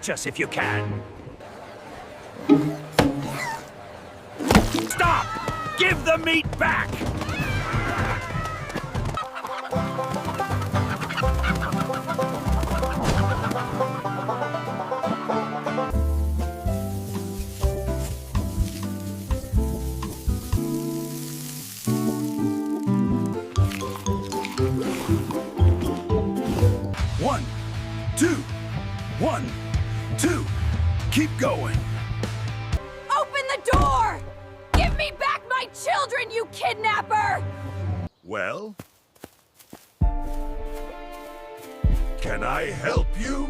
Catch us if you can! Stop! Give the meat back! One, two, 1, 2, keep going. Open the door! Give me back my children, you kidnapper! Well? Can I help you?